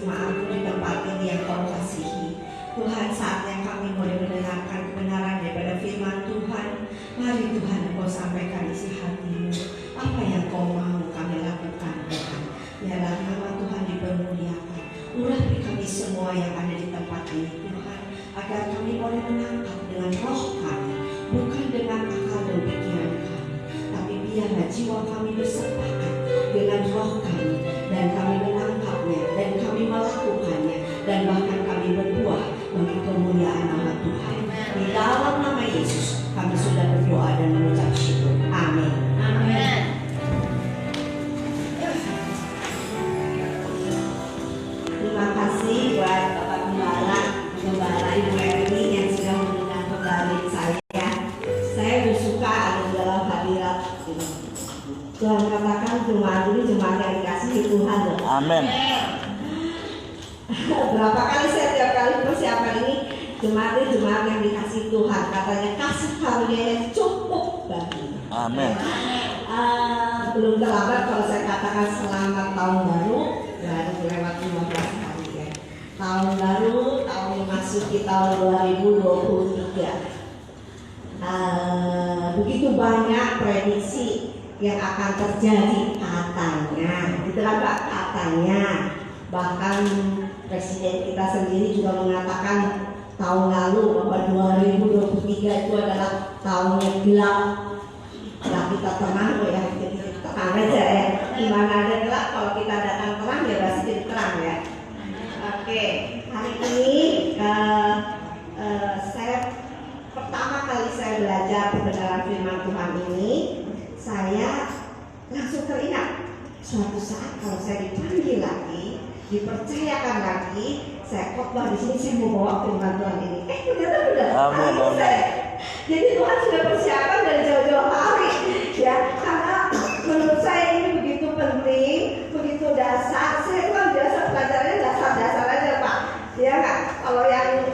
jemaatmu di tempat ini yang kau kasihi. Tuhan, saatnya kami boleh mendengarkan kebenaran daripada firman Tuhan. Mari Tuhan, Engkau sampaikan isi hatimu, apa yang kau mau kami lakukan Tuhan. Biarlah nama Tuhan dipermuliakan. Urapi kami semua yang ada di tempat ini Tuhan, agar kami boleh menangkap dengan roh kami, bukan dengan akal dan pikiran kami, tapi biarlah jiwa kami bersepakat dengan roh kami, dan kami menangkapnya, dan kami melakukannya, dan bahkan kami berbuah bagi kemuliaan nama Tuhan. Di dalam nama Yesus kami sudah berdoa dan mengucap syukur. Amin. Amin. Terima kasih buat Bapak Gembala Ibu Erni yang sudah mengundang kembali saya. Saya bersuka ada dalam hadirat ini. Tuhan katakan jemaat ini jemaat yang dikasihi Tuhan. Amin. Berapa kali saya tiap kali persiapan ini, jemaat yang dikasihi Tuhan, katanya kasih karunia yang cukup bagi. Amin. Belum terlambat kalau saya katakan selamat tahun baru, baru lewat 15 hari ya. Tahun baru, tahun memasuki tahun 2023. Begitu banyak prediksi yang akan terjadi katanya, gitu kan Pak, katanya. Bahkan Presiden kita sendiri juga mengatakan tahun lalu bahwa 2023 itu adalah tahun yang gelap. Nah, kita tenang ya, jadi tenang aja ya. Gimana ada gelap, kalau kita datang terang ya pasti jadi terang ya. Oke, hari ini saya pertama kali saya belajar kebenaran firman Tuhan ini, saya langsung teringat suatu saat kalau saya dipanggil lagi, dipercayakan lagi, saya khotbah di sini, saya mau bawa firman Tuhan ini. Ternyata benar. Amin. Jadi Tuhan sudah persiapan dari jauh-jauh hari, ya. Karena menurut saya ini begitu penting, begitu dasar. Saya itu kan biasa pelajarannya dasar-dasar aja Pak. Ya nggak? Kalau yang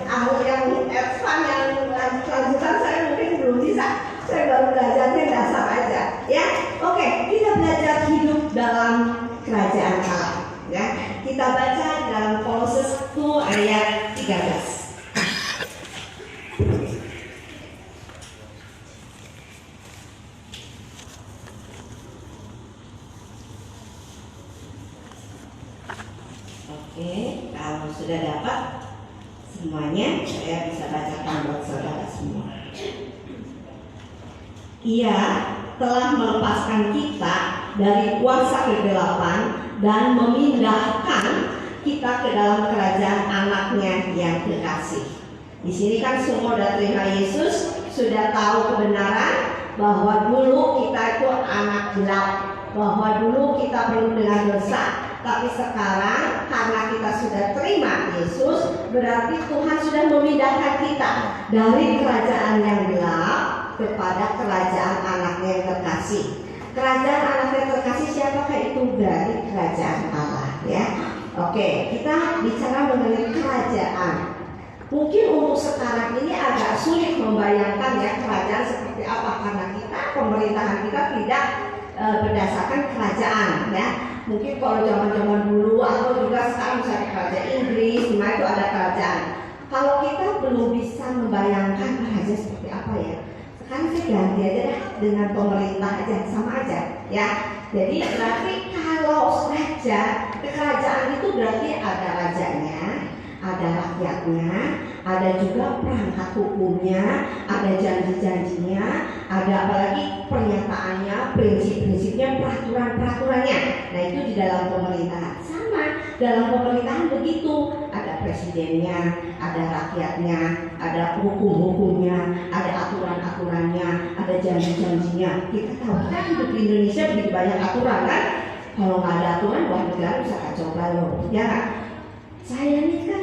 yang advance, yang lanjutan saya mungkin belum bisa. Saya baru belajarnya dasar aja, ya. Oke, kita belajar hidup dalam kerajaan Allah. Ya, kita baca dalam Kolose 1 ayat 13. Oke, kalau sudah dapat semuanya, saya bisa bacakan buat saudara semua. Ia telah melepaskan kita dari kuasa kegelapan dan memindahkan kita ke dalam kerajaan anaknya yang kekasih. Di sini kan semua sudah terima Yesus, sudah tahu kebenaran bahwa dulu kita itu anak gelap, bahwa dulu kita penuh dengan dosa. Tapi sekarang karena kita sudah terima Yesus, berarti Tuhan sudah memindahkan kita dari kerajaan yang gelap kepada kerajaan anaknya yang terkasih. Kerajaan anaknya yang terkasih siapakah itu? Dari kerajaan Allah, ya. Oke, kita bicara mengenai kerajaan. Mungkin untuk sekarang ini agak sulit membayangkan ya kerajaan seperti apa, karena kita pemerintahan kita tidak berdasarkan kerajaan, ya. Mungkin kalau zaman-zaman dulu atau juga sekarang misalnya kerajaan Inggris, di mana itu ada kerajaan. Kalau kita belum bisa membayangkan kerajaan seperti apa ya, sekarang saya ganti aja deh dengan pemerintah aja, sama aja, ya. Jadi berarti kalau raja, kerajaan itu berarti ada rajanya, ada rakyatnya, ada juga perangkat hukumnya, ada janji-janjinya, ada apalagi pernyataannya, prinsip-prinsipnya, peraturan-peraturannya. Nah itu di dalam pemerintahan. Sama, dalam pemerintahan begitu, ada presidennya, ada rakyatnya, ada hukum-hukumnya, ada aturan-aturannya, ada janji-janjinya. Kita tahu kita hidup di Indonesia begitu banyak aturan kan? Kalau nggak ada aturan, buat negara bisa kacau balau, ya kan? Saya ini kan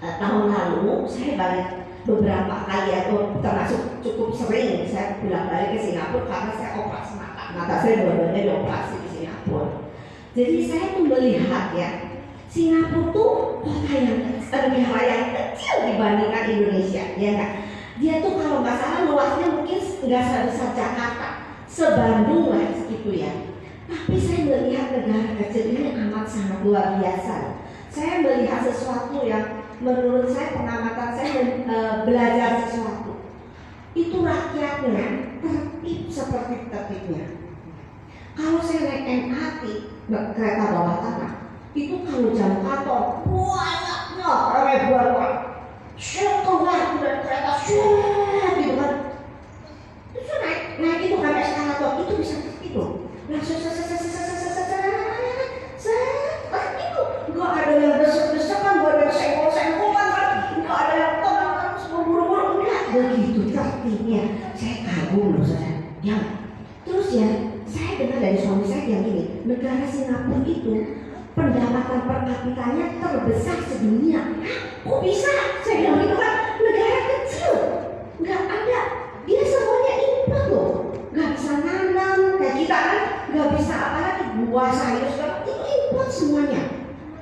tahun lalu saya balik beberapa kali atau termasuk cukup sering saya pulang balik ke Singapura karena saya operasi mata saya dua-duanya dioperasi di Singapura. Jadi saya tuh melihat ya, Singapura tuh kota yang negara yang kecil dibandingkan Indonesia, ya kan? Dia tuh kalau nggak salah luasnya mungkin nggak sebesar Jakarta, se-Bandung lah segitu ya. Tapi saya melihat negara kecil ini amat sangat luar biasa. Saya melihat sesuatu yang menurut saya, pengamatan saya, belajar sesuatu. Itu rakyatnya tertib seperti tertibnya. Kalau saya naik MRT, kereta bawah tanah, itu kalau jam kantor banyaknya ramai banget. Keluar dari kereta, gitu kan. Itu naik itu kan eskalator, itu bisa tertib loh. Langsung itu nggak ada yang desek-desekan, nggak ada yang senggol-senggolan kan, nggak ada yang terus buru-buru, enggak begitu tertibnya. Saya kagum loh saudara. Ya, terus ya, saya dengar dari suami saya yang gini, negara Singapura itu pendapatan per kapitanya terbesar sedunia. Kok bisa? Saya bilang gitu kan, negara kecil, nggak ada, dia semuanya impor loh, nggak bisa nanam kayak kita kan, nggak bisa apalagi buah sayur segala itu impor semuanya.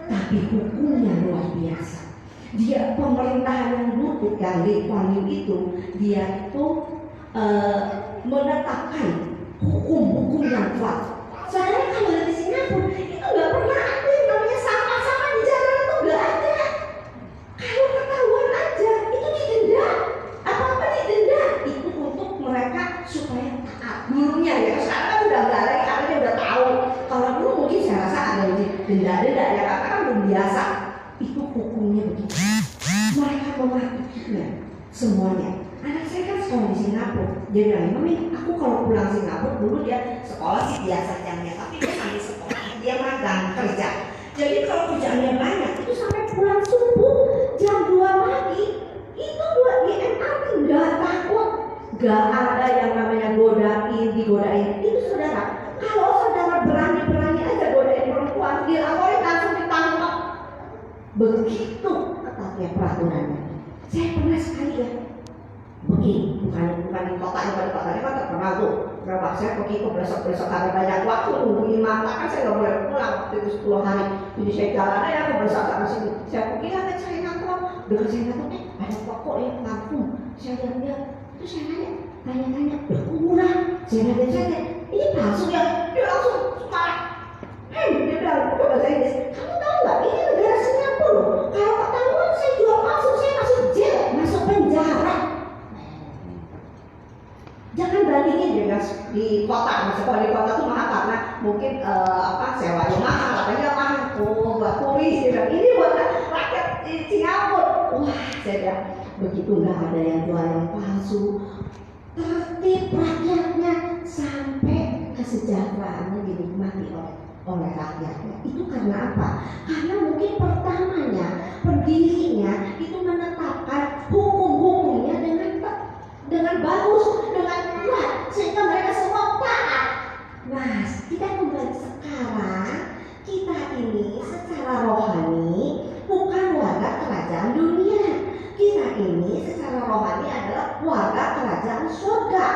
Tapi hukumnya luar biasa. Dia pemerintahan yang luput yang Lee Kuan Yew itu, dia itu menetapkan hukum-hukum yang kuat. Soalnya kalau di Singapura itu nggak pernah ada yang namanya sampah-sampah di jalan, itu nggak ada. Kalau ketahuan aja itu didenda, apa-apa didenda. Itu untuk mereka supaya taat. Dulunya ya, sekarang kan udah nggak ada, karena dia udah tahu. Kalau dulu mungkin saya rasa ada denda-denda ya, karena kan belum biasa. Itu hukumnya begitu. Mereka mematuhinya semuanya. Anak saya kan sekolah di Singapura. Dia bilang, Mami, aku kalau pulang Singapura, dulu dia sekolah sih biasa jamnya, tapi dia sambil sekolah, dia magang kerja. Jadi kalau kerjaannya banyak, itu sampai pulang subuh jam 2 pagi, itu di MRT nggak takut, nggak ada yang namanya digodain. Itu saudara, kalau saudara berani aja godain perempuan, dilaporin langsung ditangkap. Begitu ketatnya peraturannya. Saya pernah sekali ya, begini, bukan di kota kan terkenal tuh. Berapa saya pergi ke besok karena banyak waktu nungguin mata kan, saya nggak boleh pulang waktu itu 10 hari. Jadi saya jalan aja ke besok sana sini. Saya pergi lah ke Chinatown, dekat Chinatown ada toko yang kampung. Saya lihat, terus saya tanya, murah. Saya nanya, ini palsu ya? Dia langsung marah. Dia bilang, itu bahasa Inggris. Kamu tahu nggak? Ini negara Singapura. Kalau ketahuan saya jual palsu, saya masuk jail, masuk penjara. Jangan bandingin dengan di kota, misalnya di kota itu mahal karena mungkin sewanya mahal, katanya mahal, buat turis. Ini buat rakyat di Singapura. Wah, saya bilang begitu nggak ada yang jual yang palsu, tertib rakyatnya sampai kesejahteraannya dinikmati oleh rakyatnya. Itu karena apa? Karena mungkin pertamanya pendirinya itu menetapkan hukum-hukumnya dengan bagus, dengan kuat, sehingga mereka semua taat. Nah, kita kembali sekarang, kita ini secara rohani bukan warga kerajaan dunia. Kita ini secara rohani adalah warga kerajaan surga.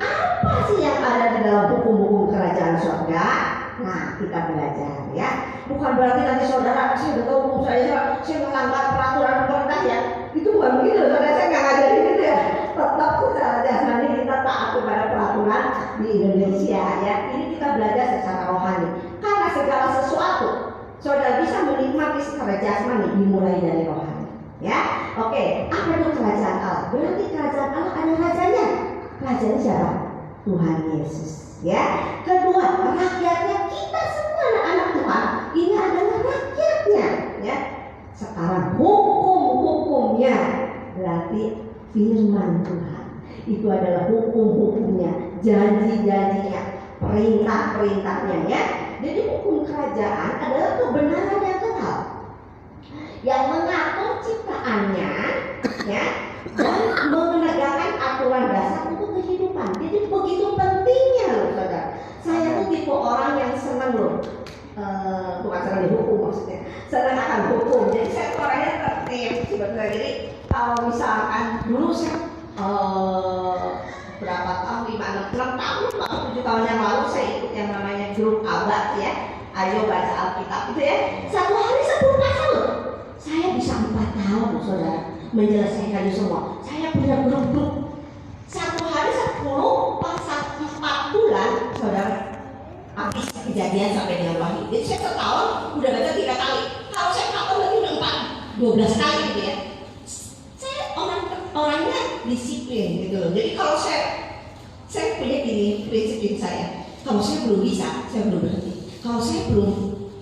Apa sih yang ada di dalam hukum-hukum kerajaan surga? Nah, kita belajar ya. Bukan berarti nanti saudara, saya udah tahu hukum saya melanggar peraturan pemerintah ya. Itu bukan begitu, saudara, saya nggak ngajarin gitu ya. Tetap secara jasmani kita taat kepada peraturan di Indonesia ya. Ini kita belajar secara rohani. Karena segala sesuatu saudara bisa menikmati secara jasmani dimulai dari rohani. Ya, oke. Apa itu kerajaan Allah? Berarti kerajaan Allah ada rajanya. Rajanya siapa? Tuhan Yesus. Ya. Kedua, rakyatnya kita semua anak-anak Tuhan. Ini adalah rakyatnya. Ya. Sekarang hukum-hukumnya berarti firman Tuhan. Itu adalah hukum-hukumnya, janji-janjinya, perintah-perintahnya ya. Jadi hukum kerajaan adalah kebenaran yang kekal yang mengatur ciptaannya ya, dan menegakkan aturan dasar untuk kehidupan. Jadi begitu pentingnya loh saudara. Saya tuh tipe orang yang senang loh, bukan senang di hukum maksudnya, senang akan hukum. Jadi saya orangnya tertib sebetulnya. Jadi kalau misalkan dulu saya berapa tahun, 5-6 tahun atau 7 tahun yang lalu saya ikut yang namanya grup abad ya, ayo baca Alkitab itu ya. Satu hari 10 pasal loh. Saya bisa 4 tahun loh saudara menyelesaikan itu semua. Saya punya grup-grup. Satu hari 10 pasal 4 bulan saudara habis Kejadian sampai dengan Wahyu. Jadi saya setahun udah baca 3 kali. Kalau saya 4 tahun 12 kali gitu ya. Saya orangnya disiplin gitu loh. Jadi kalau saya punya gini prinsip saya, kalau saya belum bisa, saya belum berhenti. Kalau saya belum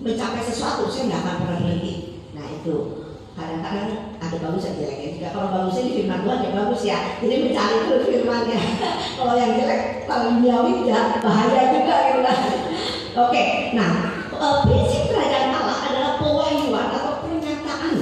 mencapai sesuatu, saya nggak akan pernah berhenti. Nah itu kadang-kadang ada bagus dan jeleknya juga. Kalau bagusnya di firman Tuhan ya bagus ya, jadi mencari terus firmannya. Kalau yang jelek kalau duniawi ya bahaya juga gitu kan. Oke, nah prinsip kerajaan Allah adalah pewahyuan atau pernyataan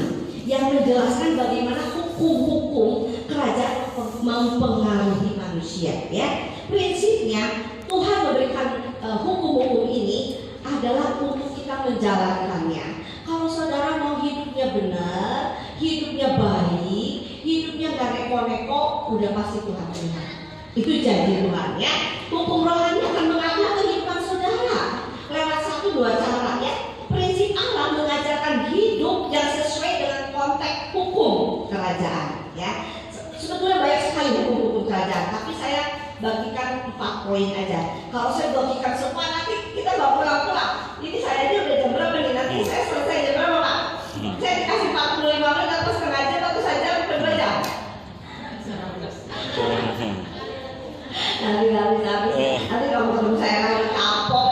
yang menjelaskan bagaimana hukum-hukum kerajaan mempengaruhi manusia ya. Prinsipnya Tuhan memberikan hukum-hukum ini adalah untuk kita menjalankannya. Kalau saudara mau hidupnya benar, hidupnya baik, hidupnya gak neko-neko, udah pasti Tuhan benar. Itu janji Tuhan ya. Hukum rohani akan mengatur kehidupan saudara lewat 1-2 cara ya. Prinsip Allah mengajarkan hidup yang sesuai dengan konteks hukum kerajaan ya. Sebetulnya banyak sekali hukum-hukum kerajaan, tapi saya bagikan 4 poin aja. Kalau saya bagikan semua nanti kita nggak pulang-pulang. Ini saya aja udah jam berapa nih? Nanti saya selesai jam berapa Pak? Saya dikasih 45 menit atau setengah jam atau saja berdua jam. Nanti nggak bisa habis. Nanti kamu ketemu saya lagi kapok,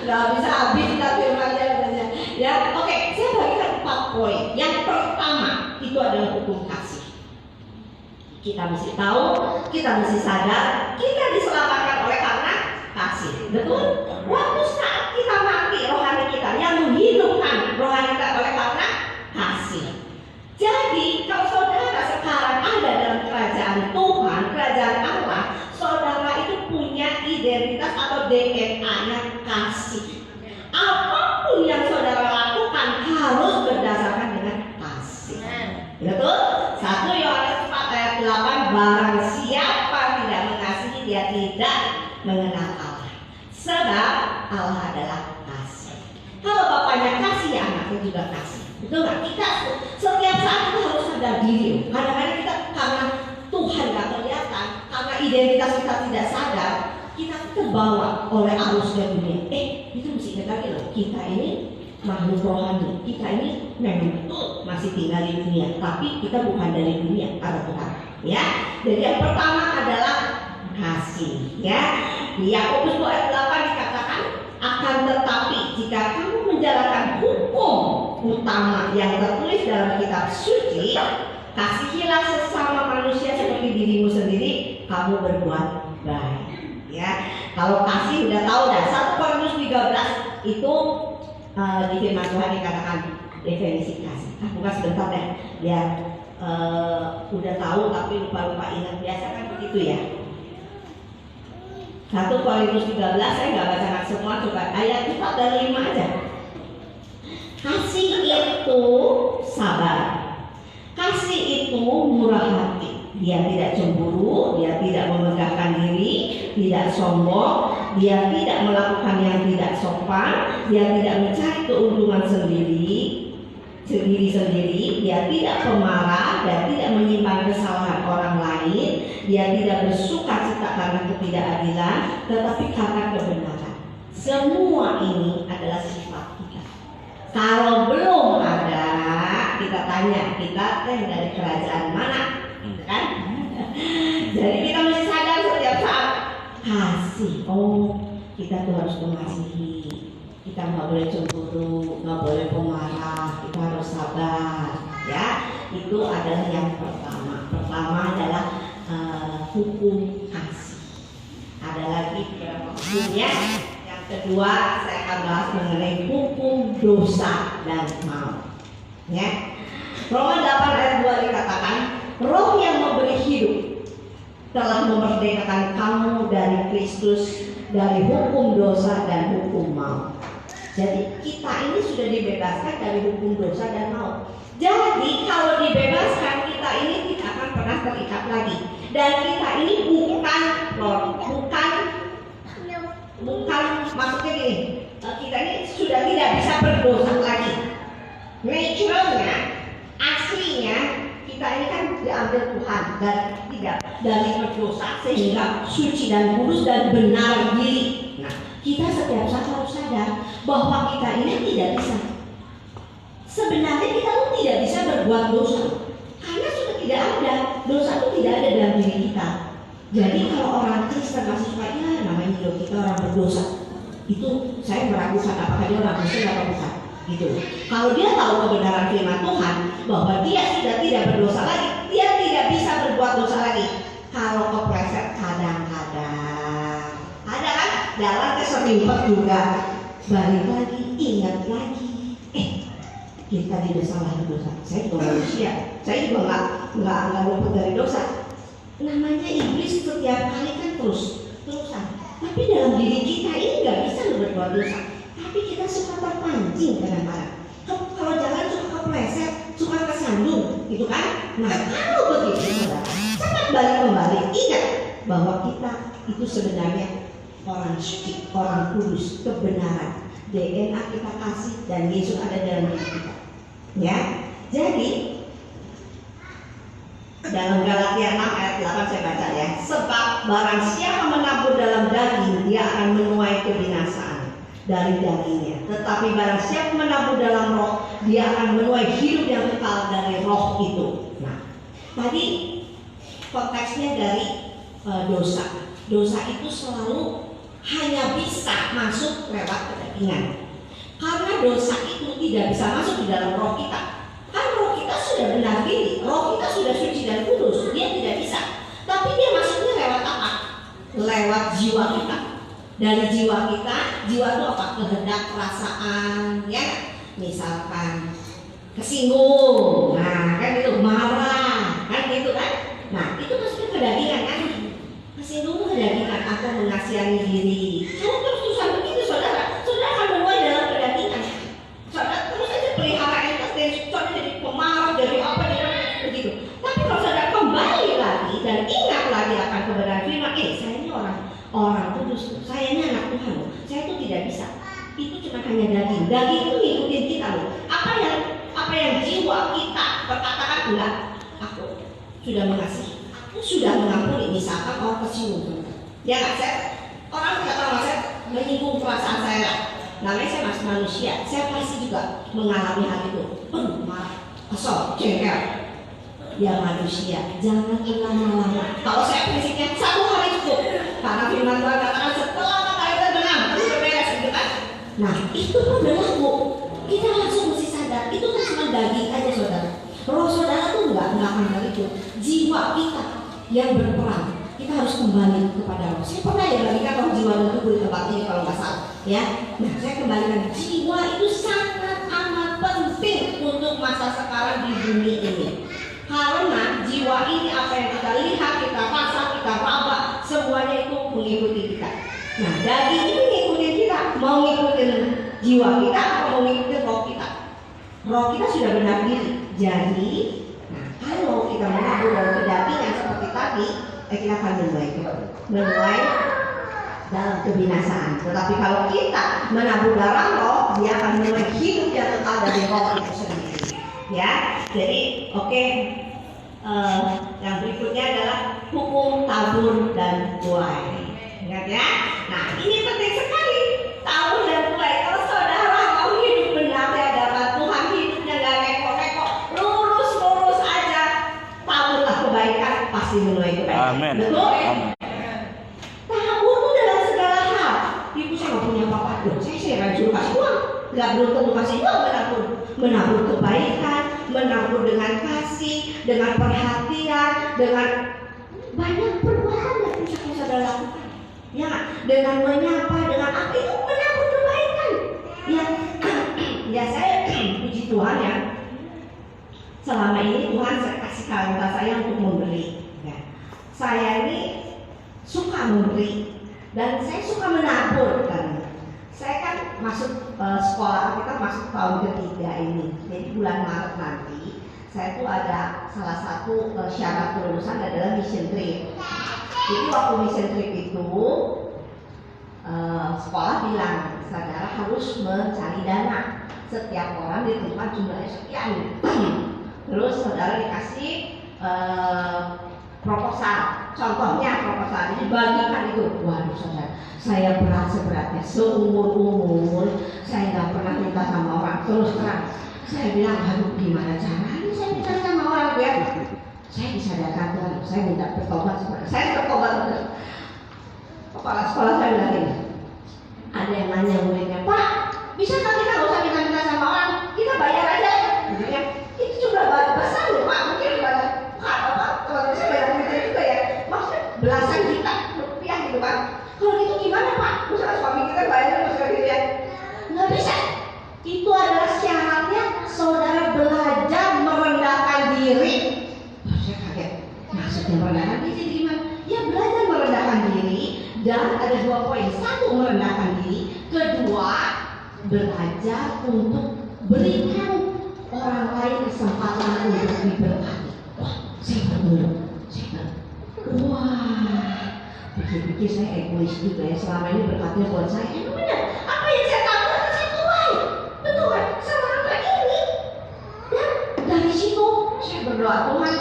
nggak bisa habis kita firmannya katanya. Ya, oke. Saya bagikan 4 poin. Yang pertama itu adalah hukum kasih. Kita mesti tahu, kita mesti sadar, kita diselamatkan oleh karena kasih. Betul? Waktu saat kita mati, rohani kita yang menghidupkan rohani kita oleh karena kasih. Jadi kalau saudara sekarang ada dalam kerajaan Tuhan, kerajaan Allah, saudara itu punya identitas atau DNA-nya kasih. Apapun yang saudara lakukan harus berdasarkan dengan kasih. Betul? 1 Yohanes 4 ayat 8, barang siapa tidak mengasihi dia tidak mengenal Allah, sebab Allah adalah kasih. Kalau bapaknya kasih ya anaknya juga kasih. Betul nggak? Kita setiap saat kita harus sadar diri. Kadang-kadang kita karena Tuhan nggak kelihatan, karena identitas kita tidak sadar, kita terbawa oleh arus dunia. Itu mesti ingat lagi loh, kita ini makhluk rohani, kita ini memang betul masih tinggal di dunia, tapi kita bukan dari dunia, ada Tuhan. Ya, jadi yang pertama adalah kasih. Ya, di Yakobus 2 ayat 8 dikatakan, akan tetapi jika kamu menjalankan hukum utama yang tertulis dalam kitab suci, kasihilah sesama manusia seperti dirimu sendiri, kamu berbuat baik. Ya, kalau kasih udah tahu dah. 1 Korintus 13 itu di firman Tuhan dikatakan definisi kasih. Bukan sebentar deh, ya udah tahu tapi lupa ingat, biasa kan begitu ya. 1 Korintus 13 saya nggak bacakan semua, coba ayat 4 dan 5 aja. Kasih itu sabar, kasih itu murah hati, dia tidak cemburu, dia tidak memegahkan diri, tidak sombong, dia tidak melakukan yang tidak sopan, dia tidak mencari keuntungan sendiri, dia tidak pemarah, dia tidak menyimpan kesalahan orang lain, dia tidak bersuka cita karena ketidakadilan, tetapi karena kebenaran. Semua ini adalah sifat kita. Kalau belum ada, kita tanya, kita dari kerajaan mana, kan? Jadi kita mesti sadar setiap saat kasih. Kita tuh harus mengasihi. Kita nggak boleh cemburu, nggak boleh pemarah. Kita harus sabar. Ya, itu adalah yang pertama. Pertama adalah hukum kasih. Ada lagi beberapa hukumnya. Yang kedua saya akan bahas mengenai hukum dosa dan maut. Ya. Roma 8 ayat 2 dikatakan, Roh yang memberi hidup telah memerdekakan kamu dari Kristus, dari hukum dosa dan hukum maut. Jadi kita ini sudah dibebaskan dari hukum dosa dan maut. Jadi kalau dibebaskan, kita ini tidak akan pernah terikat lagi. Dan kita ini bukan maksudnya gini, kita ini sudah tidak bisa berdosa lagi. Naturalnya, aslinya kita ini kan diambil Tuhan dan tidak dari berdosa sehingga suci dan kudus dan benar diri. Nah, kita setiap saat harus sadar bahwa kita ini tidak bisa. Sebenarnya kita pun tidak bisa berbuat dosa, karena sudah tidak ada, dosa itu tidak ada dalam diri kita. Jadi kalau orang Kristen masih suka, ya namanya hidup kita orang berdosa, itu saya meragukan apakah dia orang Kristen atau bukan. Gitu. Kalau dia tahu kebenaran firman Tuhan bahwa dia sudah tidak berdosa lagi, dia tidak bisa berbuat dosa lagi. Kalau kepleset kadang-kadang, ada kan jalan keserimpet juga, balik lagi, ingat lagi, kita tidak salah berdosa. Saya juga manusia, saya juga nggak luput dari dosa. Namanya iblis setiap kali kan terusan. Tapi dalam diri kita ini nggak bisa berbuat dosa. Tapi kita suka terpancing kadang-kadang. Kalau jalan suka kepleset, suka kesandung, gitu kan? Nah, kalau begitu, saudara, sangat balik kembali. Ingat bahwa kita itu sebenarnya orang suci, orang kudus, kebenaran. DNA kita kasih dan Yesus ada dalam diri kita. Ya, jadi dalam Galatia 6 ayat 8 saya baca ya. Sebab barang siapa menabur dalam daging, dia akan menuai kebinasaan dari dagingnya. Tetapi barang siapa menabur dalam roh, dia akan menuai hidup yang kekal dari roh itu. Nah, tadi konteksnya dari dosa. Dosa itu selalu hanya bisa masuk lewat kedagingan. Karena dosa itu tidak bisa masuk di dalam roh kita. Kan roh kita sudah benar diri, roh kita sudah suci dan kudus, dia tidak bisa. Tapi dia masuknya lewat apa? Lewat jiwa kita. Dari jiwa kita, jiwa itu apa? Kehendak, perasaan, ya. Misalkan kesinggung, nah kan itu marah, kan gitu kan? Nah itu masuknya kedagingan kan? Kesinggung kedagingan atau mengasihani diri. Kalau terus-terusan begitu, saudara akan menuai dalam kedagingan. Saudara terus saja pelihara entertain, saudara jadi pemarah, jadi apa, begitu. Tapi kalau saudara kembali lagi dan ingat lagi akan kebenaran firman, saya ini orang kudus, saya ini anak Tuhan, saya itu tidak bisa. Itu cuma hanya daging. Daging itu ngikutin kita loh. Apa yang jiwa kita berkatakan, enggak, aku sudah mengasihi, aku sudah mengampuni. Misalkan orang kesinggung, ya nggak, saya orang tidak tahu, saya menyinggung perasaan saya. Namanya saya masih manusia, saya pasti juga mengalami hal itu. Marah, kesel, jengkel. Ya manusia, jangan lama-lama. Kalau saya prinsipnya 1 hari cukup. Karena firman Tuhan katakan setelah mata itu benang, itu berbeda gitu kan. Nah itu pun berlaku. Kita langsung mesti sadar, itu kan cuma daging aja saudara. Roh saudara tuh enggak akan hal itu. Jiwa kita yang berperan. Kita harus kembali kepada roh. Saya pernah ya bagikan roh, jiwa dan tubuh di tempat ini kalau nggak salah. Ya, nah saya kembalikan, jiwa itu sangat amat penting untuk masa sekarang di bumi ini. Karena jiwa ini apa yang kita lihat, kita rasa, kita raba, semuanya itu mengikuti kita. Nah, daging ini mengikuti kita, mau ngikutin jiwa kita atau mau ngikutin roh kita. Roh kita sudah benar diri. Jadi, nah kalau kita menabur dalam kedagingan seperti tadi, kita akan menuai dalam kebinasaan. Tetapi kalau kita menabur dalam roh, dia akan menuai hidup yang kekal dari roh itu sendiri. Ya, jadi oke. Yang berikutnya adalah hukum tabur dan tuai. Ingat ya. Nah ini penting sekali, tabur dan tuai. Kalau saudara mau hidup benar di hadapan Tuhan, hidupnya gak rekok-rekok, lurus aja, taburlah kebaikan, pasti menuai kebaikan. Amin. Betul? Amin. Tabur itu dalam segala hal. Ibu saya nggak punya apa-apa, saya rajin kasih uang, nggak beruntung kasih uang, menabur kebaikan, menabur dengan kasih, dengan perhatian, dengan banyak perbuatan yang bisa saudara lakukan. Ya, dengan menyapa, dengan apa itu menabur kebaikan. Ya saya puji Tuhan ya. Selama ini Tuhan kasih talenta saya untuk memberi. Ya. Saya ini suka memberi dan saya suka menabur kan. Saya kan masuk sekolah, kita masuk tahun ketiga ini. Jadi bulan Maret nanti saya tuh ada salah satu syarat kelulusan adalah mission trip. Jadi waktu mission trip itu sekolah bilang saudara harus mencari dana. Setiap orang ditentukan jumlahnya sekian. Terus saudara dikasih proposal, contohnya proposal ini bagikan itu. Waduh saudara, saya berat seberatnya seumur saya nggak pernah minta sama orang. Terus terang saya bilang, aduh gimana caranya saya minta sama orang biar saya disadarkan Tuhan, saya minta bertobat sebenarnya. Saya bertobat betul. Kepala sekolah saya bilang ini, ada yang nanya muridnya, Pak, bisa nggak kita nggak usah minta sama orang, kita bayar aja, gitu ya. Itu juga besar loh Pak, mungkin banyak apa? Kalau saya bayar duitnya juga ya, maksudnya belasan juta rupiah gitu kan. Kalau gitu gimana Pak? Misalnya suami kita bayarnya masih gitu ya, nggak bisa. Itu adalah syaratnya saudara belajar merendahkan diri. Oh, saya kaget. Maksudnya merendahkan diri gimana? Ya belajar merendahkan diri. Dan ada 2 poin. 1, merendahkan diri. 2, belajar untuk berikan orang lain kesempatan untuk diberkati. Wah, saya berdua. Wah, pikir-pikir saya egois juga ya. Selama ini berkatnya buat saya. Emang benar, apa yang saya tahu saya tuai. Betul kan? Selama ini. Dan dari situ saya berdoa, Tuhan,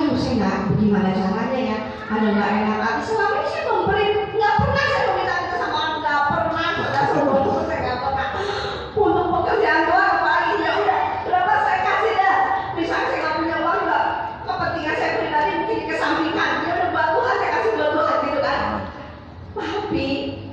aduh saya nggak bagaimana caranya ya. Ada nggak enak hati. Selama ini saya memberi. Nggak pernah saya meminta sama orang, nggak pernah. Saya nggak pernah. Untuk pekerjaan doang, apalagi ya udah. Berapa saya kasih dah. Misalnya saya nggak punya uang, nggak kepentingan saya pribadi mungkin dikesampingkan. Ya udah buat Tuhan saya kasih buat Tuhan gitu kan. Tapi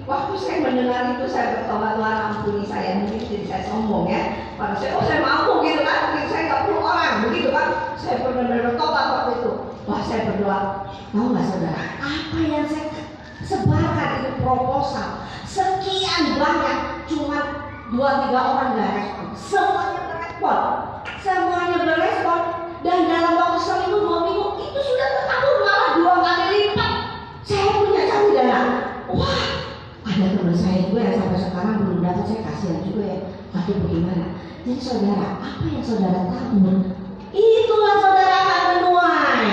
waktu saya mendengar itu saya bertobat, Tuhan ampuni saya. Mungkin jadi saya sombong ya. Pada saya, oh saya mampu gitu kan. Mungkin saya nggak perlu orang begitu kan. Saya benar-benar bertobat waktu itu. Wah saya berdoa. Tahu nggak saudara? Apa yang saya sebarkan itu proposal sekian banyak, cuma 2-3 orang nggak respon. Semuanya berespon, dan dalam waktu seminggu 2 minggu itu sudah tertabur malah 2 kali lipat. Saya punya cari dana. Wah, ada teman saya juga yang sampai sekarang belum dapat, saya kasihan juga ya. Aduh bagaimana? Jadi saudara, apa yang saudara tabur, itulah saudara akan menuai.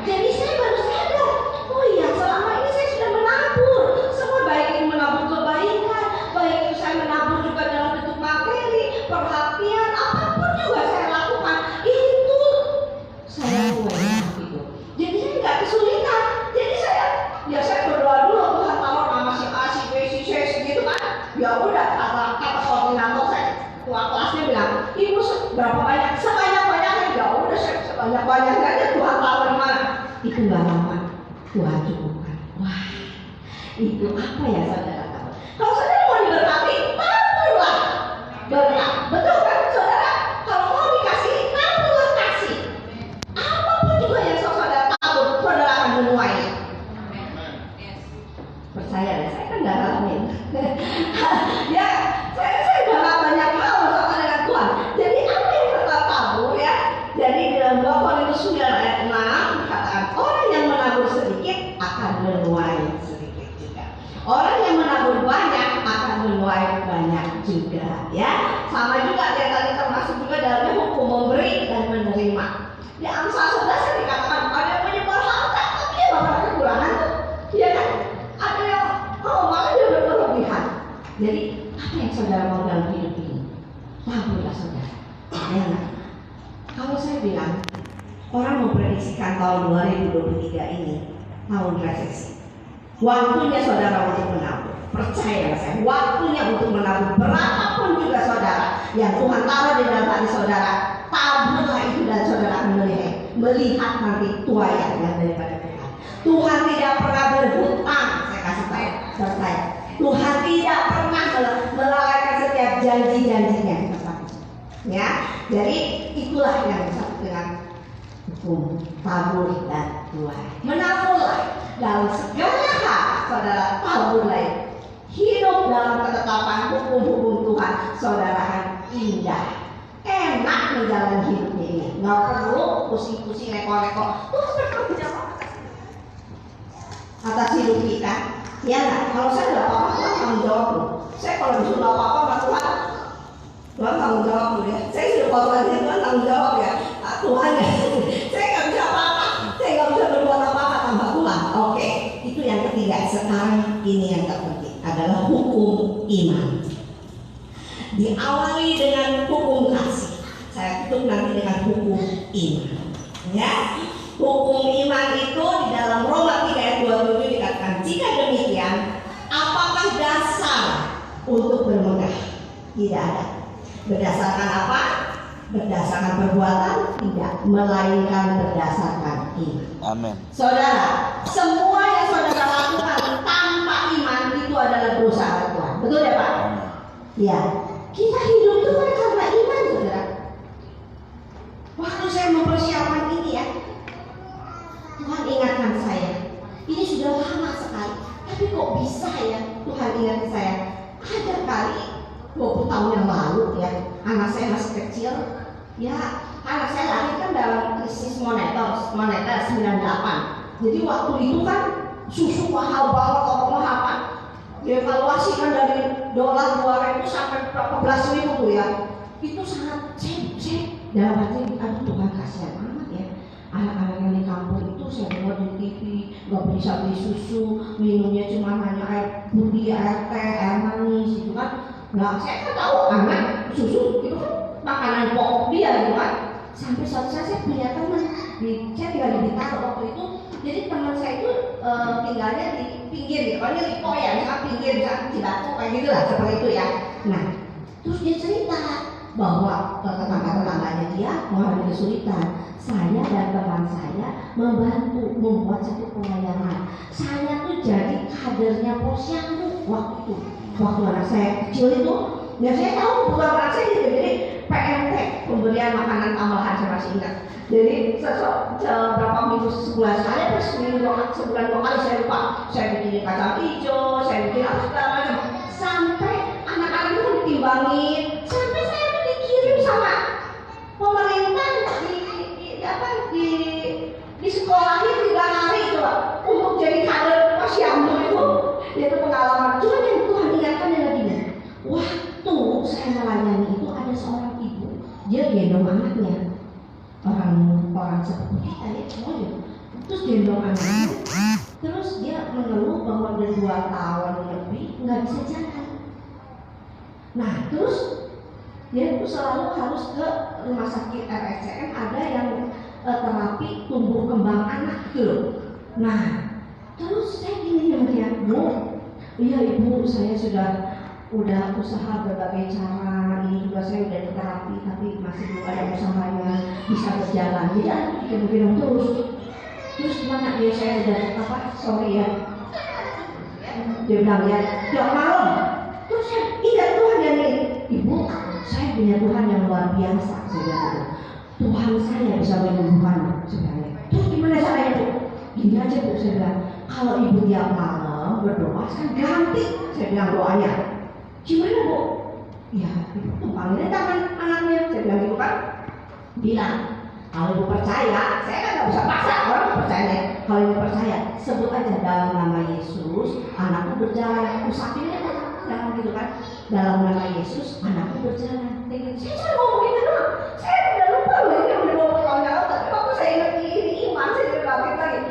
Jadi saya baru sadar, oh iya selama ini saya sudah menabur. Semua baik itu menabur kebaikan, baik itu saya menabur juga dalam bentuk materi, perhatian, apapun juga saya lakukan. Itu saya tuai itu. Jadi saya nggak kesulitan. Jadi saya berdoa dulu, Tuhan kalau nama si A, si B, si C, gitu kan. Ya udah kata koordinator saya, ketua kelasnya bilang, ibu berapa banyak? Sebanyak-banyaknya. Ya udah saya sebanyak-banyaknya aja, Tuhan tahu di mana. Itu nggak lama, Tuhan cukupkan. Wah, itu apa ya saudara tahu? Kalau saudara mau diberkati, taburlah berkat. Betul kan saudara? Kalau mau dikasih, taburlah kasih. Apapun juga yang saudara tabur, saudara akan menuai. Percaya deh, saya kan nggak ngalamin. Ya, saya udah nggak banyak hal bersama dengan Tuhan. Jadi apa yang kita tabur ya? Jadi dalam 2 Korintus 9 ayat 6 dikatakan orang yang menabur sedikit akan menuai sedikit juga. Orang yang menabur banyak akan menuai banyak juga. Ya, sama juga dia tadi termasuk juga dalamnya hukum memberi dan menerima. Di Amsal 11 dikatakan ada yang menyebar harta tapi dia nggak pernah kekurangan tuh, iya kan? Ada yang malah dia berlebihan. Jadi apa yang saudara mau dalam hidup ini? Taburlah saudara. Ya nggak? Kalau saya bilang orang memprediksikan tahun 2023 ini tahun resesi. Waktunya saudara untuk menabur. Percaya saya, waktunya untuk menabur. Berapapun juga saudara yang Tuhan taruh di dalam hati saudara, taburlah itu dan saudara akan melihat nanti tuaian yang daripada Tuhan. Tuhan tidak pernah berhutang. Saya kasih tahu, percaya. Tuhan tidak pernah melalaikan setiap janji-janjinya. Ya, jadi itulah yang disebut dengan hukum tabur dan tuai. Menaburlah dalam segala hal, saudara taburlah. Hidup dalam ketetapan hukum-hukum Tuhan, saudara akan indah, enak menjalani hidupnya ini. Nggak perlu pusing-pusing rekor-rekor. Terus bertanggung jawab atas hidup kita. Ya nggak? Kalau saya nggak apa-apa, Tuhan tanggung jawab loh. Saya kalau disuruh apa-apa sama Tuhan tanggung jawab loh ya. Saya sudah khotbah ini, Tuhan tanggung jawab ya. Tuhan ya. Saya nggak bisa apa-apa. Saya nggak bisa berbuat apa-apa tanpa Tuhan. Oke, itu yang ketiga. Sekarang ini yang terpenting adalah hukum iman. Diawali dengan hukum kasih. Saya tutup nanti dengan hukum iman. Ya. Hukum iman itu di dalam Roma 3 ayat 27 dikatakan, jika demikian, apakah dasar untuk bermegah? Tidak ada. Berdasarkan apa? berdasarkan perbuatan tidak, melainkan berdasarkan iman. Amin. Saudara, semua yang saudara lakukan tanpa iman itu adalah dosa Tuhan. Betul ya Pak? Amin. Ya, kita hidup itu kan karena iman, saudara. Waktu saya mempersiapkan ini ya, Tuhan ingatkan saya. Ini sudah lama sekali, tapi kok bisa ya Tuhan ingatkan saya? Ada kali 20 tahun yang lalu ya, anak saya masih kecil. Ya, anak saya lahir kan dalam krisis moneter 98. Jadi waktu itu kan susu mahal banget, mahal kan. Dievaluasi kan dari dolar 2.000 sampai berapa belas ribu tuh ya. Itu sangat saya dalam hati, aduh Tuhan kasihan amat ya. Anak-anak yang di kampung itu saya dengar di TV nggak bisa beli susu, minumnya cuma hanya air putih, air teh, air manis gitu kan. Nah, saya kan tahu anak susu itu kan makanan pokok dia gitu kan. Sampai suatu saat saya punya teman, saya tinggal di Bintaro waktu itu. Jadi teman saya itu tinggalnya di pinggir gitu, kan di Lipo ya, misalkan pinggir, misalkan Cibatu kayak gitu lah, seperti itu ya. Nah, terus dia cerita bahwa tetangga-tetangganya dia mengalami kesulitan. Saya dan teman saya membantu membuat satu pelayanan. Saya tuh jadi kadernya Posyandu waktu itu. Waktu anak saya kecil itu, ya saya tahu kebutuhan anak saya gitu. Jadi PMT, pemberian makanan tambahan, saya masih ingat. Jadi berapa minggu sebulan sekali, terus sebulan 2 kali saya lupa. Saya bikin kacang hijau, saya bikin apa segala macam. Sampai anak-anak itu ditimbangin, sampai saya tuh dikirim sama pemerintah di sekolahin 3 hari coba untuk jadi kader Posyandu itu pengalaman. Cuma yang Tuhan ingatkan adalah gini, waktu saya melayani itu ada seorang ibu, dia gendong anaknya, orang seperti kita ya semuanya, terus gendong anaknya, terus dia mengeluh bahwa udah 2 tahun lebih nggak bisa jalan. Nah terus dia itu selalu harus ke rumah sakit RSCM, ada yang terapi tumbuh kembang anak gitu loh. Nah terus saya gini sama dia, Bu, iya ibu, saya udah usaha berbagai cara, ini juga saya udah terapi tapi masih belum ada usahanya bisa berjalan. Jadi aku bikin terus gimana dia, saya udah sorry ya, dia bilang ya tiap malam. Terus saya ingat Tuhan yang ini, ibu saya punya Tuhan yang luar biasa, saya bilang Tuhan saya bisa menyembuhkan sebenarnya. Terus gimana caranya Bu? Gini aja Bu, saya bilang kalau ibu tiap malam berdoa saya ganti, saya bilang doanya. Gimana Bu? Ya ibu tumpangin tangan anaknya, saya bilang gitu kan. Bilang kalau ibu percaya, saya kan nggak bisa paksa orang percaya. Kalau ibu percaya, sebut aja dalam nama Yesus, anakku berjalan. Usapinnya jangan gitu kan. Dalam nama Yesus, anakku berjalan. Saya cuma ngomong gitu doang. Saya udah lupa loh, ini udah 20 tahun yang lalu. Tapi waktu saya ingat ini iman, saya jadi bangkit lagi.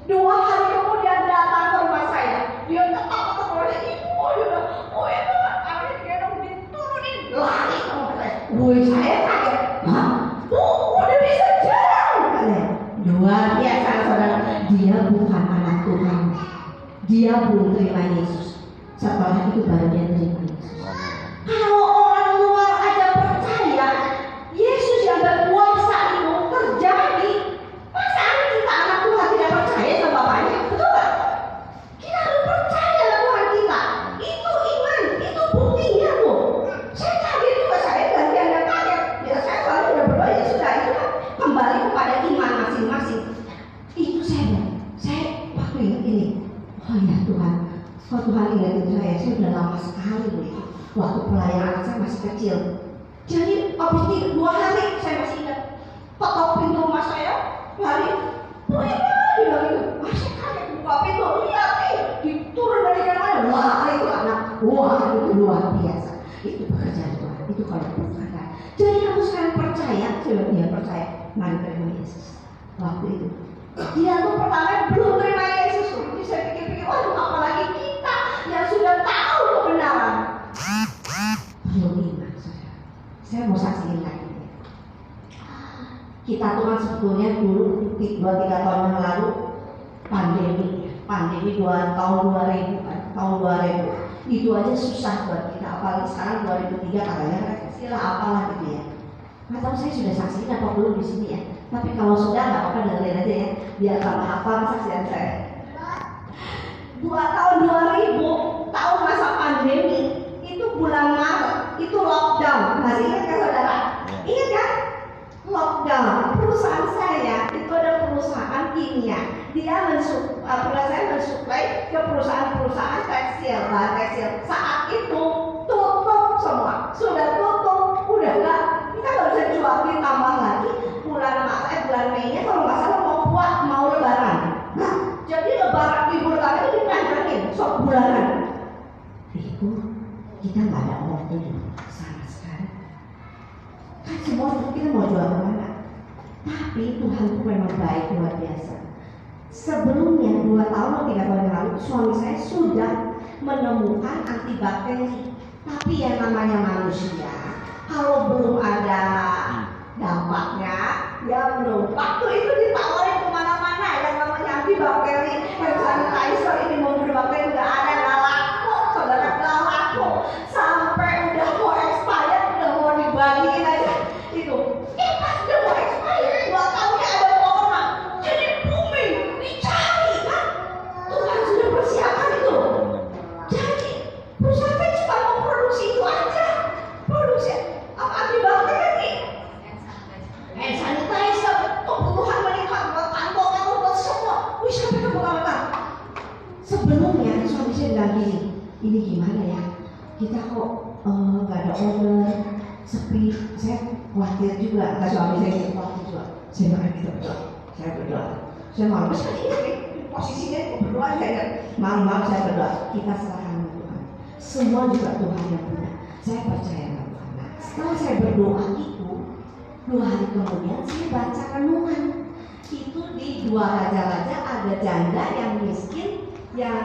2 hari kemudian datang ke rumah saya. Dia ketawa-ketawa, ibu udah, oh itu anaknya digendong diturunin lari sama saya. Woi saya kaget, hah? Udah bisa jalan katanya. Luar biasa saudara. Dia bukan anak Tuhan. Dia belum terima Yesus. Setelah itu baru dia terima Yesus. Kalau orang luar aja percaya Yesus yang berkuasa itu terjadi, masa kita anak Tuhan tidak percaya sama Bapaknya? Betul gak? Kita harus percaya sama Tuhan kita. Itu iman, itu buktinya tuh. Saya kaget juga, saya gantian dan kaget. Ya saya selalu udah berdoa, ya sudah itu kan kembali kepada iman masing-masing. Itu saya waktu ingat ini, oh ya Tuhan, kalau Tuhan ingatin saya udah lama sekali begitu. Waktu pelayanan saya masih kecil. Jadi habis 2 hari saya masih ingat. Ketok pintu rumah saya, lari. Oh iya, dia bilang gitu. Saya kaget buka pintu, lihat nih, diturun dari yang mana. Wah itu anak, wah itu luar biasa. Itu pekerjaan Tuhan, itu kalau bukan. Jadi kamu sekarang percaya, coba dia percaya, mari terima Yesus. Waktu itu, dia tuh pertama belum terima Yesus. Jadi saya pikir-pikir, waduh apalagi kita yang sudah tahu kebenaran. Belum iman, saudara. Saya mau saksiin lagi. Kita tuh kan sebetulnya dulu 2-3 tahun yang lalu pandemi tahun 2000 kan, tahun 2000 itu aja susah buat kita. Apalagi sekarang 2003 katanya resesi lah apalah gitu ya. Nggak tahu saya sudah saksiin apa belum di sini ya. Tapi kalau sudah nggak apa-apa, dengerin aja ya. Biar tambah hafal saksian saya. 2000 tahun masa pandemi itu bulan Maret itu lockdown. Masih ingat kan saudara? Ingat kan? Lockdown. Perusahaan saya itu ada perusahaan kimia. Dia mensuplai ke perusahaan-perusahaan tekstil, bahan tekstil. Saat itu tutup semua, sudah tutup, udah enggak. Kita nggak bisa jual, ditambah lagi bulan Mei-nya kalau nggak salah mau Lebaran. Nah, jadi libur Lebaran itu dipanjangin sok bulanan. Itu kita nggak ada order sama sekali. Kan semua kita mau jual kemana? Tapi Tuhan itu memang baik luar biasa. Sebelumnya 2 tahun atau 3 tahun yang lalu suami saya sudah menemukan antibakteri. Tapi yang namanya manusia, kalau belum ada dampaknya, ya belum. Waktu itu ditawarin kemana-mana yang namanya antibakteri, yang sanitizer ini memberi bakteri nggak ada, nggak laku, saudara, nggak laku. Sampai udah mau expired, udah mau dibagiin aja itu. Pas udah mau expired, 2 tahunnya ada corona, jadi booming, dicari kan? Tuhan sudah persiapkan itu. Jadi perusahaan cuma mau produksi itu aja, produksi apa antibakteri, hand sanitizer, kebutuhan meningkat buat kantor buat semua. Wih, sampai ke bukan. Sebelumnya suami saya bilang gini, ini gimana ya? Kita kok nggak ada order, sepi. Saya khawatir juga, kata suami saya khawatir juga. Saya makan kita berdoa, saya berdoa. Saya malu sekali ini posisinya berdoa saya malam saya berdoa. Kita serahkan ke Tuhan. Semua juga Tuhan yang punya. Saya percaya sama Tuhan. Nah, setelah saya berdoa itu, 2 hari kemudian saya baca renungan. Itu di 2 raja-raja ada janda yang miskin, yang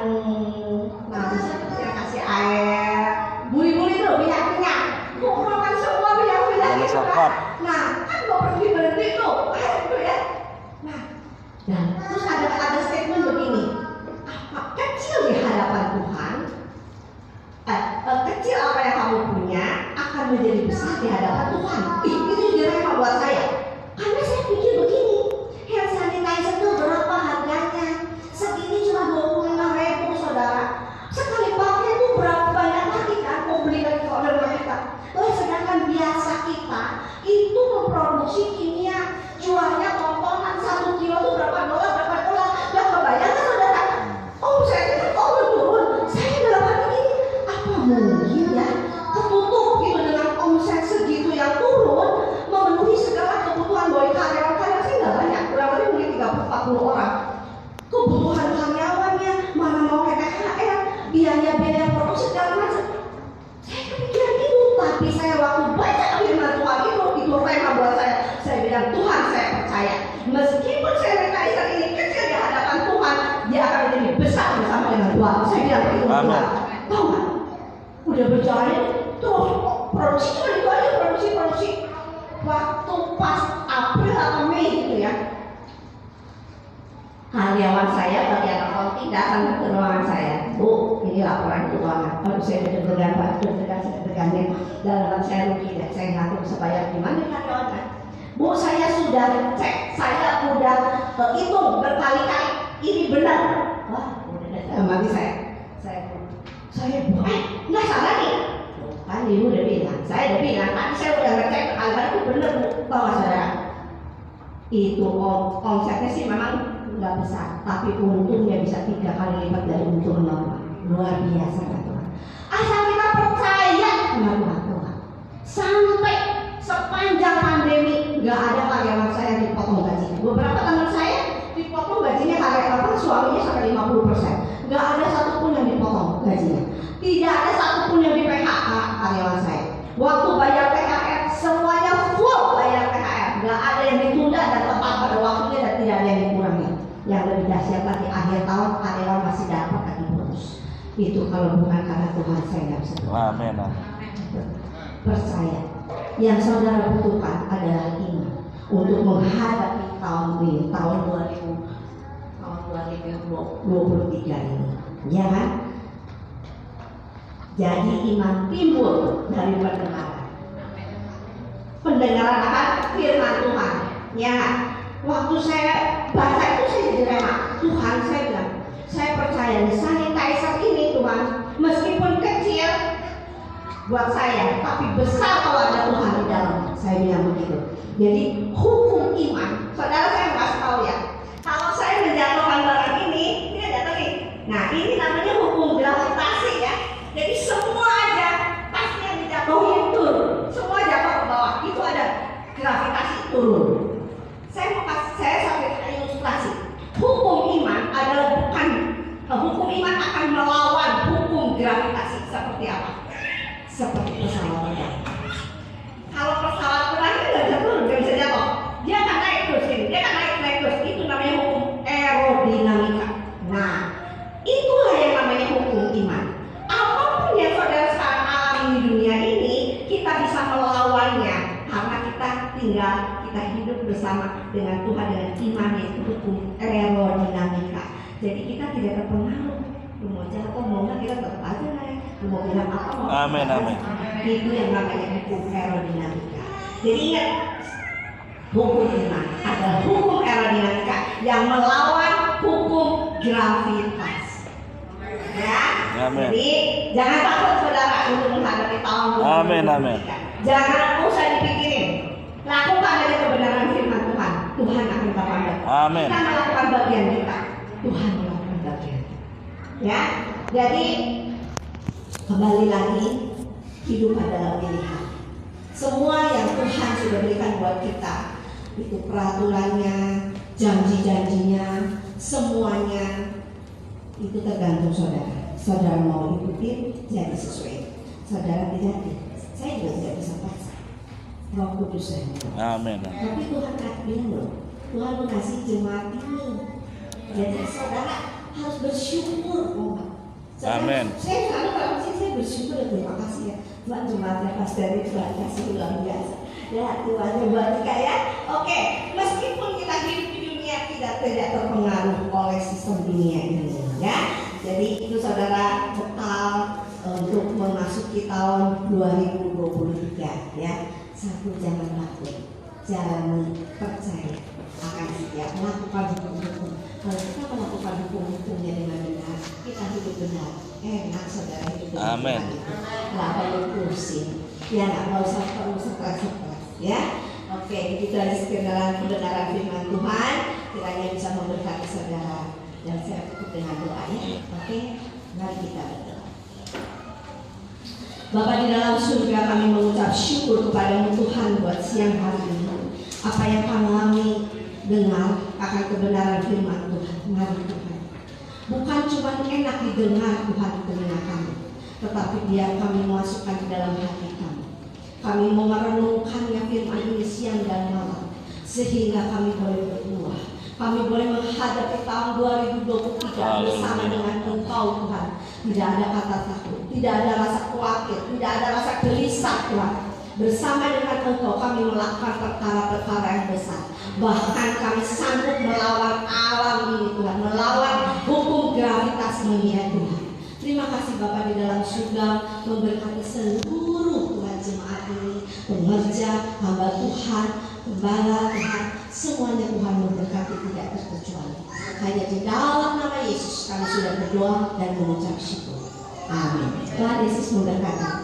bisa yang kasih air, buli-buli itu minyak-minyak, kumpulkan semua minyak-minyak itu kan. Nah, kan gak berhenti tuh, itu ya. Nah, dan terus ada statement begini, apa kecil di hadapan Tuhan, kecil apa yang kamu punya akan menjadi besar di hadapan Tuhan. Itu direma buat saya. Karena saya pikir begini, hand sanitizer itu berapa harganya? Segini cuma 25.000 saudara. Sekali pakai itu berapa banyak lagi kan? Mau beli lagi order kita. Sedangkan biasa kita itu memproduksi kimia, jualnya tontonan 1 kilo itu berapa dolar? Gak kebayang kan saudara? Saya pikir turun. Saya dalam hati ini, apa mungkin ya ketutup gitu dengan omset segitu yang turun memenuhi segala kebutuhan dari karyawan-karyawan. Saya nggak banyak, kurang lebih mungkin 30-40 orang. Kebutuhan karyawannya, mana mau THR, biaya produksi segala macam. Saya kepikiran itu, tapi saya waktu baca firman Tuhan itu rema buat saya. Saya bilang, Tuhan saya percaya, meskipun sanitizer ini kecil di hadapan Tuhan, dia akan menjadi besar bersama dengan Tuhan. Saya bilang itu Tuhan. Tahu nggak? Udah berjalan terus produksi cuma itu aja, produksi. Waktu pas April atau Mei gitu ya, karyawan saya bagian accounting datang ke ruangan saya. Bu, ini laporan keuangan. Kalau saya deg-degan dalam saya rugi dan saya nggak tahu bisa bayar gimana karyawan. Bu, saya sudah cek, saya udah hitung berkali-kali, ini benar. Wah, udah mati saya nggak salah nih. Kan ibu udah bilang, saya udah bilang, tadi saya udah ngecek berkali-kali itu benar Bu. Tahu saudara? Itu omsetnya sih memang nggak besar, tapi untungnya bisa 3 kali lipat dari untung normal. Luar biasa kan Tuhan. Asal kita percaya sama Tuhan. Sampai sepanjang pandemi nggak ada karyawan saya dipotong gaji. Beberapa teman saya dipotong gajinya karyawan suaminya sampai 50%. Nggak ada satupun yang dipotong gajinya. Tidak ada satupun yang di PHK karyawan saya. Waktu bayar THR semuanya full bayar THR. Nggak ada yang ditunda dan tepat pada waktunya dan tidak ada yang dikurangi. Yang lebih dahsyat lagi akhir tahun karyawan masih dapat lagi bonus. Itu kalau bukan karena Tuhan saya nggak bisa. Amin. Percaya. Yang saudara butuhkan adalah iman untuk menghadapi tahun 2023 ini. Ya kan? Jadi iman timbul dari pendengaran. Pendengaran apa? Ya, waktu saya baca itu saya jadi rela. Tuhan, saya bilang, saya percaya nih sanitizer ini Tuhan, meskipun kecil buat saya, tapi besar kalau ada Tuhan di dalam. Saya bilang begitu. Jadi hukum iman, saudara saya nggak tahu ya. Kalau saya menjatuhkan barang ini, dia jatuhin. Nah, ini namanya hukum gravitasi ya. Jadi semua aja pasti yang dijatuhin turun, semua jatuh ke bawah. Itu ada gravitasi turun. Saya sampai ilustrasi. Hukum iman adalah bukan hukum iman akan melawan hukum gravitasi seperti apa? Seperti pesawat terbang. Kalau pesawat terbang itu nggak bisa turun, nggak bisa jatuh. Dia akan naik terus ini, dia akan naik terus. Itu namanya hukum aerodinamika. Nah, itulah yang namanya hukum iman. Apapun yang saudara sekarang alami di dunia ini, kita bisa melawannya karena kita hidup bersama dengan Tuhan dengan iman yaitu hukum aerodinamika. Jadi kita tidak terpengaruh. Mau jatuh mau nggak kita tetap aja naik. Mau bilang apa mau. Amin, amin. Itu yang namanya hukum aerodinamika. Jadi ingat, hukum iman adalah hukum aerodinamika yang melawan hukum gravitas. Ya. Amin. Jadi jangan takut saudara untuk menghadapi tahun 2023. Amin, amin. Jangan usah dipikirin. Lakukan aja kebenaran firman Tuhan. Tuhan akan berbantu. Amin. Kita melakukan bagian kita. Tuhan melakukan bagian. Ya. Jadi kembali lagi, hidup adalah pilihan. Semua yang Tuhan sudah berikan buat kita, itu peraturannya, janji-janjinya, semuanya itu tergantung saudara. Saudara mau ikutin, jadi sesuai. Saudara tidak, saya juga tidak bisa paksa. Roh Kudus saya. Amin. Tapi Tuhan bilang loh, Tuhan mengasihi jemaat ini. Jadi saudara harus bersyukur, Amin. Saya selalu kalau saya bersyukur dan terima kasih ya. Tuhan jemaatnya pastor itu Tuhan kasih luar biasa. Ya Tuhan buat ya. Oke, meskipun kita hidup di dunia tidak terpengaruh oleh sistem dunia ini, ya. Jadi itu saudara bekal untuk memasuki tahun 2023, ya. Satu, jangan takut, jangan percaya akan setiap melakukan hukum-hukum. Kalau kita melakukan hukum-hukumnya dengan benar, kita hidup benar. Enak saudara hidup benar. Amin. Nggak perlu pusing, ya nggak usah perlu stres, ya. Oke, itu dari sekedar kebenaran firman Tuhan. Kiranya bisa memberkati saudara. Dan saya tutup dengan doa ya. Oke, mari kita berdoa. Bapa di dalam surga, kami mengucap syukur kepada Tuhan buat siang hari ini. Apa yang kami dengar akan kebenaran firman Tuhan. Mari Tuhan. Bukan cuma enak didengar Tuhan di telinga kami, tetapi biar kami masukkan di dalam hati kami. Kami mau merenungkannya firman ini siang dan malam, sehingga kami boleh berbuah. Kami boleh menghadapi tahun 2023 bersama dengan Engkau Tuhan. Tidak ada kata takut, tidak ada rasa khawatir, tidak ada rasa gelisah Tuhan. Bersama dengan Engkau kami melakukan perkara-perkara yang besar. Bahkan kami sanggup melawan alam ini Tuhan, melawan hukum gravitas dunia Tuhan. Terima kasih Bapa di dalam surga, memberkati seluruh Tuhan jemaat ini, pengerja, hamba Tuhan, gembala Tuhan, semuanya Tuhan memberkati tidak terkecuali. Hanya di dalam nama Yesus kami sudah berdoa dan mengucap syukur. Amin. Tuhan Yesus memberkati.